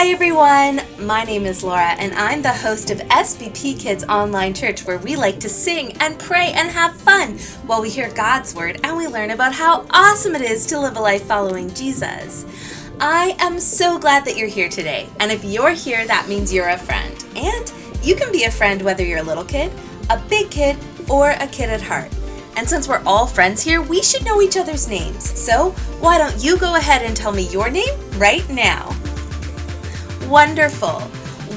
Hi everyone, my name is Laura and I'm the host of SBPkids Online Church, where we like to sing and pray and have fun while we hear God's Word and we learn about how awesome it is to live a life following Jesus. I am so glad that you're here today, and if you're here, that means you're a friend. And you can be a friend whether you're a little kid, a big kid, or a kid at heart. And since we're all friends here, we should know each other's names. So why don't you go ahead and tell me your name right now? Wonderful.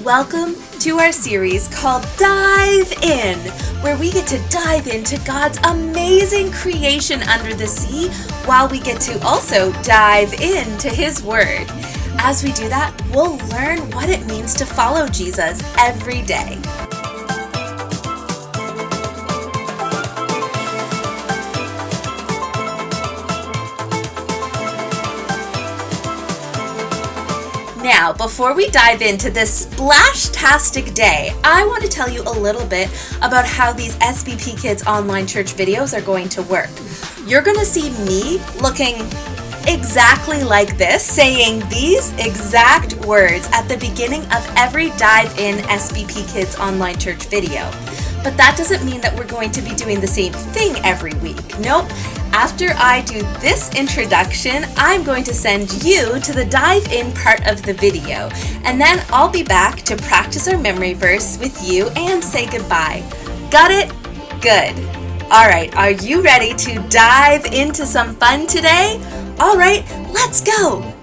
Welcome to our series called Dive In, where we get to dive into God's amazing creation under the sea, while we get to also dive into His Word. As we do that, we'll learn what it means to follow Jesus every day. Now, before we dive into this splash-tastic day, I want to tell you a little bit about how these SBPkids Online Church videos are going to work. You're going to see me looking exactly like this, saying these exact words at the beginning of every Dive In SBPkids Online Church video. But that doesn't mean that we're going to be doing the same thing every week. Nope. After I do this introduction, I'm going to send you to the dive in part of the video, and then I'll be back to practice our memory verse with you and say goodbye. Got it? Good. All right, are you ready to dive into some fun today? All right, let's go.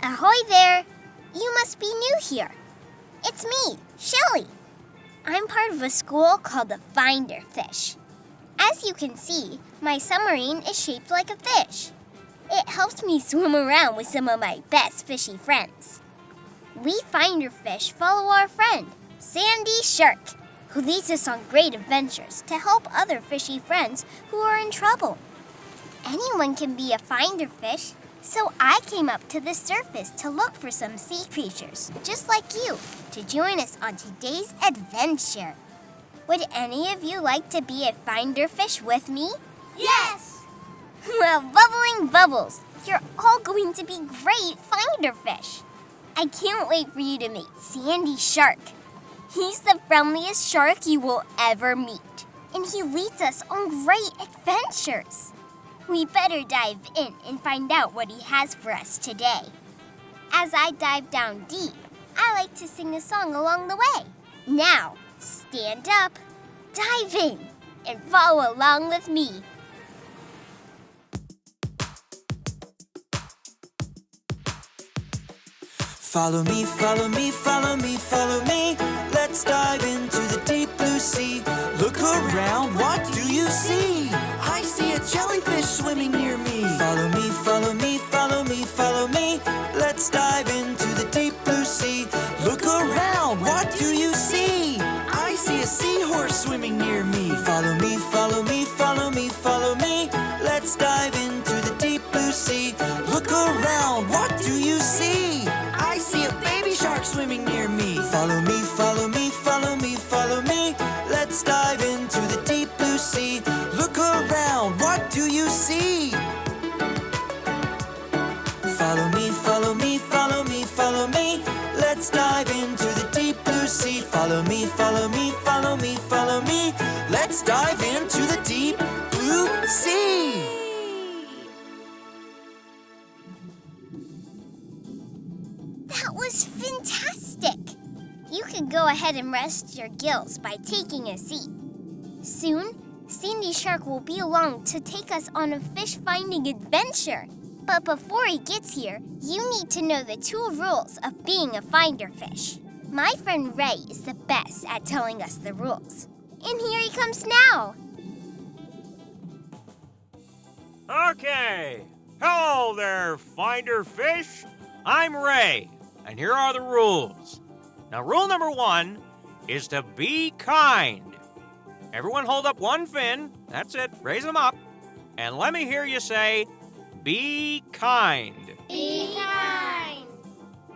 Ahoy there! You must be new here. It's me, Shelly. I'm part of a school called the Finder Fish. As you can see, my submarine is shaped like a fish. It helps me swim around with some of my best fishy friends. We Finder Fish follow our friend, Sandy Shark, who leads us on great adventures to help other fishy friends who are in trouble. Anyone can be a Finder Fish. So I came up to the surface to look for some sea creatures, just like you, to join us on today's adventure. Would any of you like to be a Finder Fish with me? Yes! Well, bubbling bubbles, you're all going to be great Finder Fish. I can't wait for you to meet Sandy Shark. He's the friendliest shark you will ever meet, and he leads us on great adventures. We better dive in and find out what he has for us today. As I dive down deep, I like to sing a song along the way. Now, stand up, dive in, and follow along with me. Follow me, follow me, follow me, follow me. Let's dive into the deep blue sea. Look around, what do you see? I see a jellyfish swimming near me. Follow me, follow me, follow me, follow me. Let's dive into the deep blue sea. Look around, what do you see? I see a seahorse swimming near me. Follow me, follow me, follow me, follow me. Let's dive into the deep blue sea. Look around, what do you see? I see a baby shark swimming near me. Follow me, follow me, follow me, follow me. Let's dive into the deep blue sea. Look around, what do you see? Follow me, follow me, follow me, follow me. Let's dive into the deep blue sea. Follow me, follow me, follow me, follow me. Let's dive into the deep blue sea. That was fantastic! You can go ahead and rest your gills by taking a seat. Soon, Sandy Shark will be along to take us on a fish-finding adventure. But before he gets here, you need to know the 2 rules of being a Finder Fish. My friend Ray is the best at telling us the rules. And here he comes now! Okay. Hello there, Finder Fish. I'm Ray, and here are the rules. Now, rule number 1 is to be kind. Everyone hold up one fin. That's it. Raise them up. And let me hear you say, be kind. Be kind.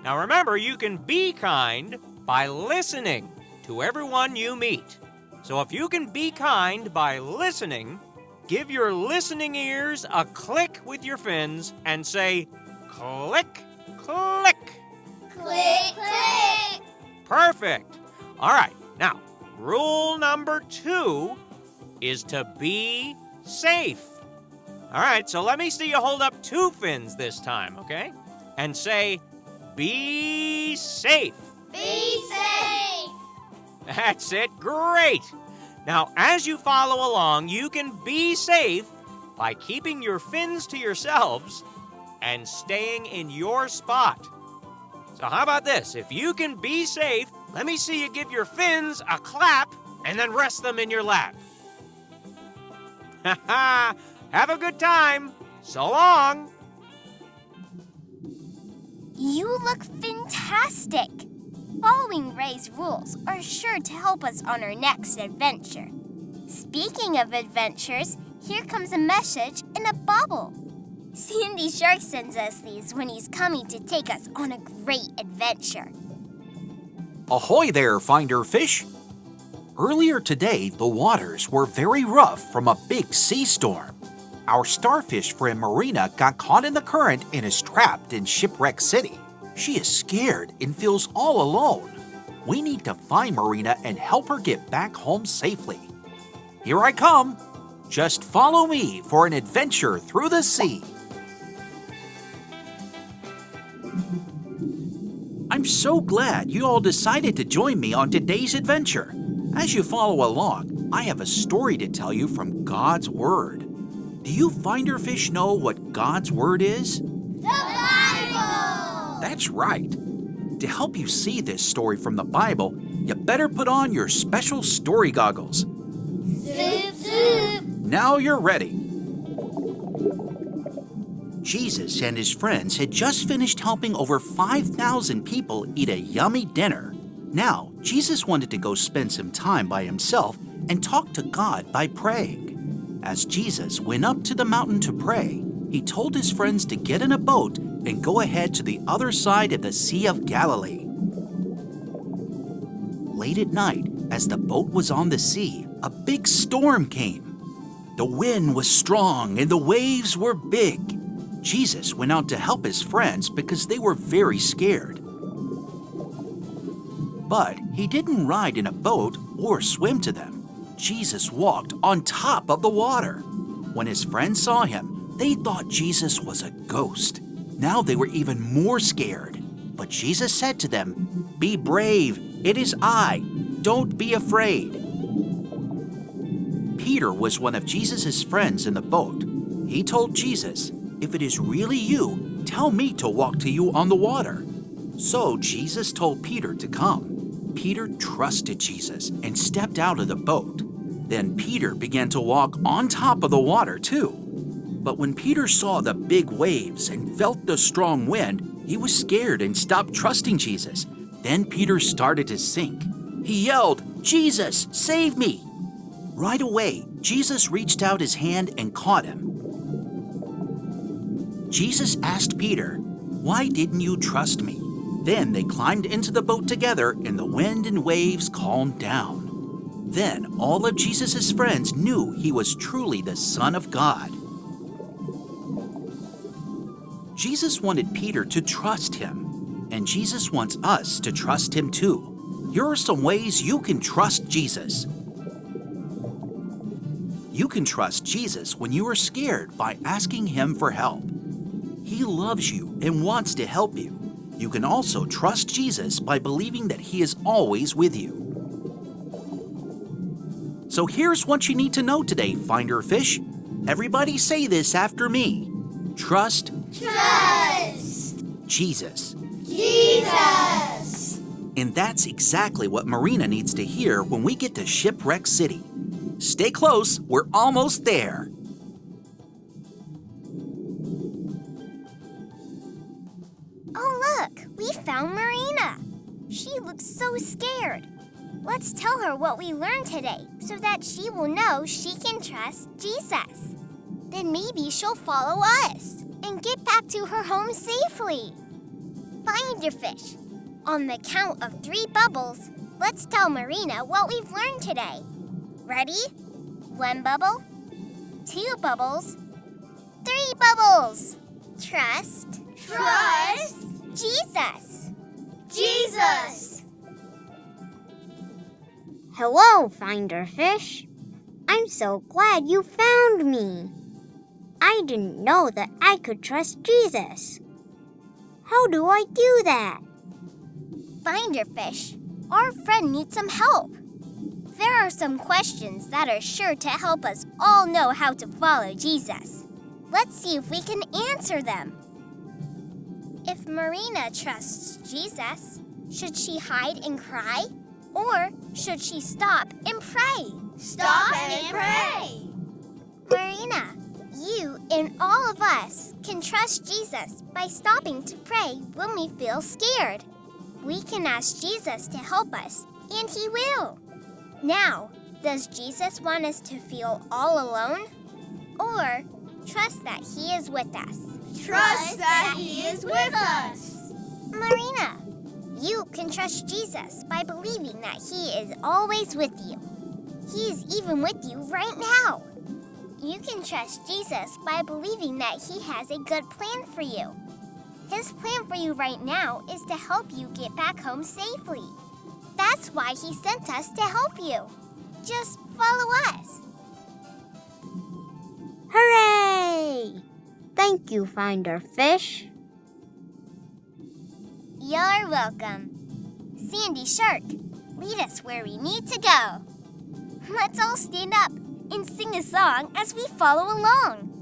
Now remember, you can be kind by listening to everyone you meet. So if you can be kind by listening, give your listening ears a click with your fins and say, click, click. Click, click. Perfect. All right, now, rule number 2 is to be safe. All right, so let me see you hold up 2 fins this time, okay? And say, be safe. Be safe. That's it. Great. Now, as you follow along, you can be safe by keeping your fins to yourselves and staying in your spot. So how about this? If you can be safe, let me see you give your fins a clap and then rest them in your lap. Have a good time. So long. You look fantastic. Following Ray's rules are sure to help us on our next adventure. Speaking of adventures, here comes a message in a bubble. Sandy Shark sends us these when he's coming to take us on a great adventure. Ahoy there, Finder Fish! Earlier today, the waters were very rough from a big sea storm. Our starfish friend Marina got caught in the current and is trapped in Shipwreck City. She is scared and feels all alone. We need to find Marina and help her get back home safely. Here I come. Just follow me for an adventure through the sea. I'm so glad you all decided to join me on today's adventure. As you follow along, I have a story to tell you from God's Word. Do you Finder Fish know what God's Word is? The Bible! That's right. To help you see this story from the Bible, you better put on your special story goggles. Zoop, zoop. Now you're ready. Jesus and his friends had just finished helping over 5,000 people eat a yummy dinner. Now, Jesus wanted to go spend some time by himself and talk to God by praying. As Jesus went up to the mountain to pray, he told his friends to get in a boat and go ahead to the other side of the Sea of Galilee. Late at night, as the boat was on the sea, a big storm came. The wind was strong and the waves were big. Jesus went out to help his friends because they were very scared. But he didn't ride in a boat or swim to them. Jesus walked on top of the water. When his friends saw him, they thought Jesus was a ghost. Now they were even more scared. But Jesus said to them, "Be brave, it is I. Don't be afraid." Peter was one of Jesus' friends in the boat. He told Jesus, "If it is really you, tell me to walk to you on the water." So Jesus told Peter to come. Peter trusted Jesus and stepped out of the boat. Then Peter began to walk on top of the water too. But when Peter saw the big waves and felt the strong wind, he was scared and stopped trusting Jesus. Then Peter started to sink. He yelled, "Jesus, save me!" Right away, Jesus reached out his hand and caught him. Jesus asked Peter, "Why didn't you trust me?" Then they climbed into the boat together and the wind and waves calmed down. Then all of Jesus' friends knew he was truly the Son of God. Jesus wanted Peter to trust him, and Jesus wants us to trust him too. Here are some ways you can trust Jesus. You can trust Jesus when you are scared by asking him for help. He loves you and wants to help you. You can also trust Jesus by believing that he is always with you. So here's what you need to know today, Finder Fish. Everybody say this after me. Trust Jesus. Jesus! And that's exactly what Marina needs to hear when we get to Shipwreck City. Stay close, we're almost there. Oh, look, we found Marina. She looks so scared. Let's tell her what we learned today so that she will know she can trust Jesus. Then maybe she'll follow us and get back to her home safely. finder fish. On the count of 3 bubbles, let's tell Marina what we've learned today. Ready? 1 bubble, 2 bubbles, 3 bubbles. Trust. Trust. Jesus. Jesus. Hello, Finder Fish. I'm so glad you found me. I didn't know that I could trust Jesus. How do I do that? Finder Fish, our friend needs some help. There are some questions that are sure to help us all know how to follow Jesus. Let's see if we can answer them. If Marina trusts Jesus, should she hide and cry? Or should she stop and pray? Stop and pray. Marina, you and all of us can trust Jesus by stopping to pray when we feel scared. We can ask Jesus to help us, and He will. Now, does Jesus want us to feel all alone? Or trust that He is with us? Trust that He is with us. Marina, you can trust Jesus by believing that He is always with you. He is even with you right now. You can trust Jesus by believing that He has a good plan for you. His plan for you right now is to help you get back home safely. That's why He sent us to help you. Just follow us. Hooray! Thank you, Finder Fish. You're welcome. Sandy Shark, lead us where we need to go. Let's all stand up and sing a song as we follow along.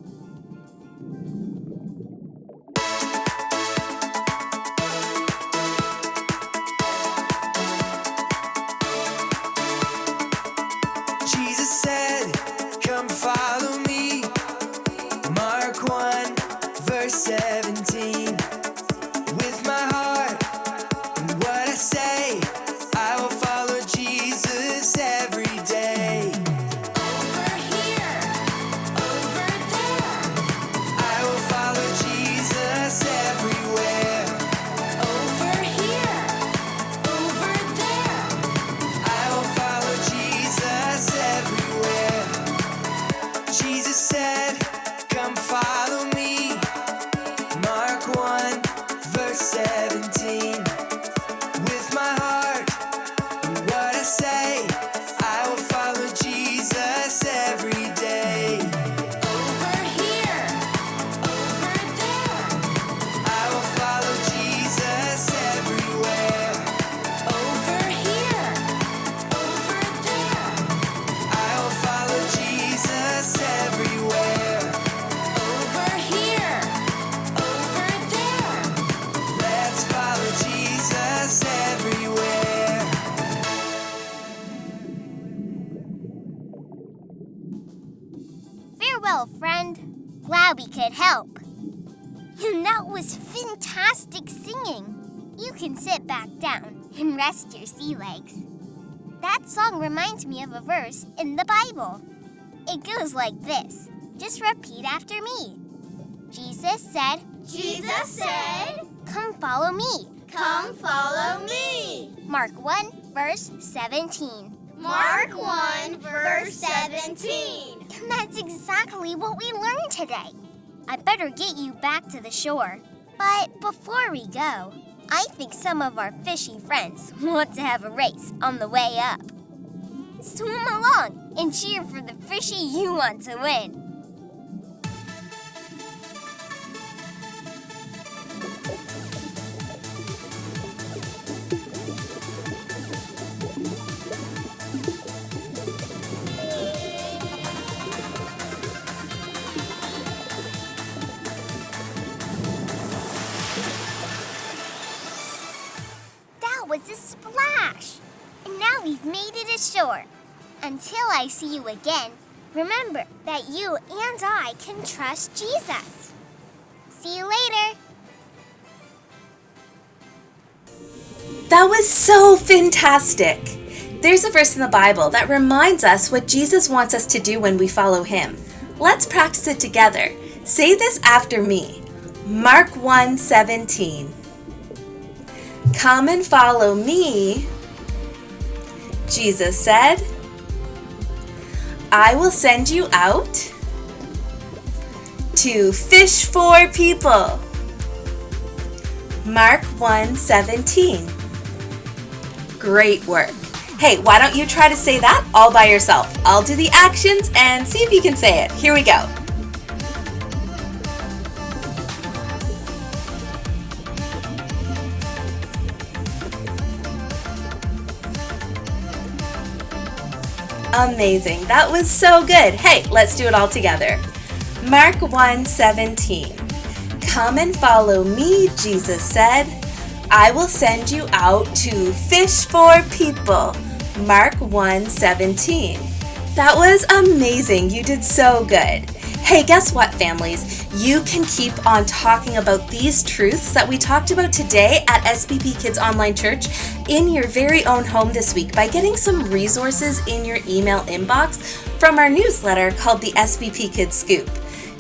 Jesus said, come follow me. Mark 1, verse 17. With my heart and what I say, I will follow Jesus every day. Over here. Over there. I will follow Jesus everywhere. Over here. Over there. I will follow Jesus everywhere. Jesus said, come follow me. Mark 1, verse 17. With my heart and what I say, I will follow Jesus every day. Over here. Over there. I will follow Jesus everywhere. Over here. Over there. I will follow Jesus everywhere. Over here. Over there. Let's follow Jesus everywhere. Farewell, friend. Glad we could help. And that was fantastic singing. You can sit back down and rest your sea legs. That song reminds me of a verse in the Bible. It goes like this. Just repeat after me. Jesus said, Jesus said, come follow me. come follow me. Mark 1, verse 17. Mark 1, verse 17. And that's exactly what we learned today. I better get you back to the shore. But before we go, I think some of our fishy friends want to have a race on the way up. Swim along and cheer for the fishy you want to win. That was a splash! And now we've made it ashore. Until I see you again, remember that you and I can trust Jesus. See you later. That was so fantastic! There's a verse in the Bible that reminds us what Jesus wants us to do when we follow Him. Let's practice it together. Say this after me. Mark 1:17. Come and follow me, Jesus said. I will send you out to fish for people. Mark 1:17. Great work. Hey, why don't you try to say that all by yourself? I'll do the actions and see if you can say it. Here we go. Amazing. That was so good. Hey, let's do it all together. Mark 1:17. Come and follow me, Jesus said. I will send you out to fish for people. Mark 1:17. That was amazing. You did so good. Hey, guess what, families? You can keep on talking about these truths that we talked about today at SBPkids Online Church in your very own home this week by getting some resources in your email inbox from our newsletter called the SBP Kids Scoop.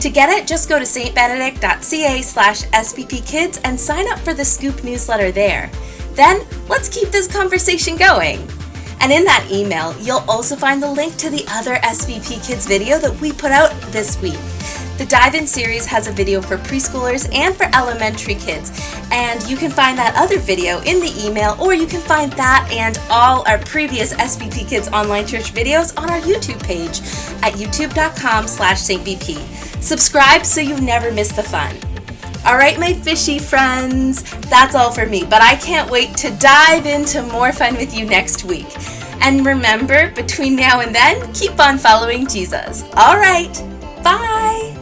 To get it, just go to saintbenedict.ca/SBPkids and sign up for the Scoop newsletter there. Then, let's keep this conversation going. And in that email, you'll also find the link to the other SBP Kids video that we put out this week. The Dive-In series has a video for preschoolers and for elementary kids, and you can find that other video in the email, or you can find that and all our previous SBP Kids Online Church videos on our YouTube page at youtube.com/SaintBP. Subscribe so you never miss the fun. All right, my fishy friends, that's all for me, but I can't wait to dive into more fun with you next week. And remember, between now and then, keep on following Jesus. All right, bye.